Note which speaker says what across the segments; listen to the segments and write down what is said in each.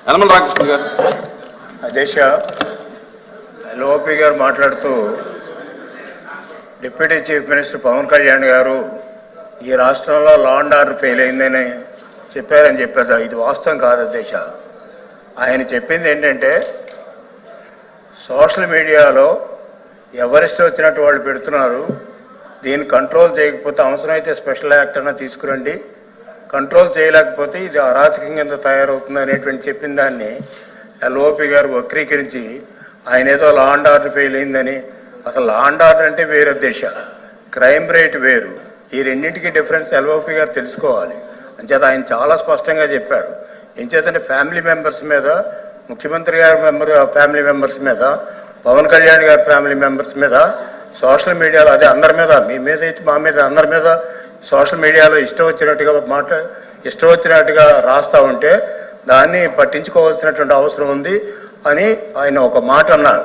Speaker 1: యనమల రామకృష్ణ గారు.
Speaker 2: అధ్యక్ష, లోపి గారు మాట్లాడుతూ deputy chief minister Pawan Kalyan గారు ఈ రాష్ట్రంలో లా అండ్ ఆర్డర్ ఫెయిల్ అయిందని చెప్పారని చెప్పారు. ఇది వాస్తవం కాదు అధ్యక్ష. ఆయన చెప్పింది ఏంటంటే సోషల్ మీడియాలో ఎవరిష్టం వచ్చినట్టు వాళ్ళు పెడుతున్నారు, దీన్ని కంట్రోల్ చేయకపోతే అవసరమైతే స్పెషల్ యాక్ట్ అన్నా తీసుకురండి, కంట్రోల్ చేయలేకపోతే ఇది అరాచకం కింద తయారవుతుంది అనేటువంటి చెప్పిన దాన్ని ఎల్ఓపి గారు వక్రీకరించి ఆయన ఏదో లా అండ్ ఆర్డర్ ఫెయిల్ అయిందని. అసలు లా అండ్ ఆర్డర్ అంటే వేరు దేశ, క్రైమ్ రేట్ వేరు. ఈ రెండింటికి డిఫరెన్స్ ఎల్ఓపి గారు తెలుసుకోవాలి. అంచేత ఆయన చాలా స్పష్టంగా చెప్పారు. ఎంచేతంటే ఫ్యామిలీ మెంబర్స్ మీద, ముఖ్యమంత్రి గారి ఫ్యామిలీ మెంబర్స్ మీద, పవన్ కళ్యాణ్ గారి ఫ్యామిలీ మెంబర్స్ మీద సోషల్ మీడియాలో, అదే అందరి మీద, మీ మీద అయితే మా మీద, అందరి మీద సోషల్ మీడియాలో ఇష్టం వచ్చినట్టుగా రాస్తూ ఉంటే దాన్ని పట్టించుకోవాల్సినటువంటి అవసరం ఉంది అని ఆయన ఒక మాట అన్నారు.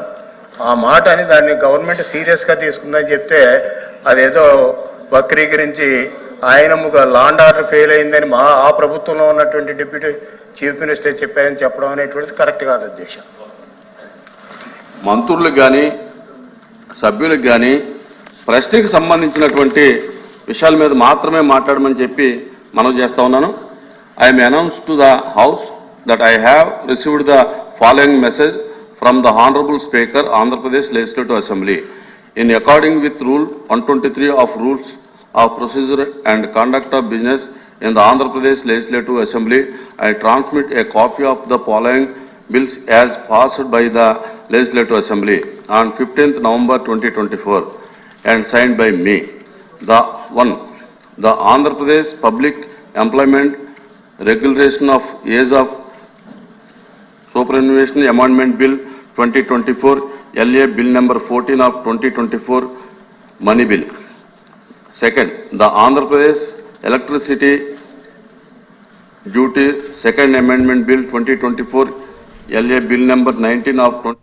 Speaker 2: ఆ మాట అని దాన్ని గవర్నమెంట్ సీరియస్గా తీసుకుందని చెప్తే అదేదో వక్రీకరించి ఆయన లా అండ్ ఆర్డర్ ఫెయిల్ అయిందని ఆ ప్రభుత్వంలో ఉన్నటువంటి డిప్యూటీ చీఫ్ మినిస్టర్ చెప్పారని చెప్పడం అనేటువంటిది కరెక్ట్ కాదు అధ్యక్ష.
Speaker 1: మంత్రులకు కానీ సభ్యులకు కానీ ప్రశ్నకి సంబంధించినటువంటి విషయాల మీద మాత్రమే మాట్లాడమని చెప్పి మనం చేస్తా ఉన్నాను. I'm announce to the house that I have received the following message from the honourable speaker Andhra Pradesh legislative assembly. In according with Rule 123 of Rules of Procedure and Conduct of Business in the Andhra Pradesh Legislative Assembly, I transmit a copy of the following bills as passed by the Legislative Assembly on 15th November 2024 and signed by me. The Andhra Pradesh Public Employment Regulation of Age of Superannuation Amendment Bill 2024, LA Bill number 14 of 2024, Money Bill. Second, the Andhra Pradesh Electricity Duty Second Amendment Bill 2024, LA Bill number 19 of 20.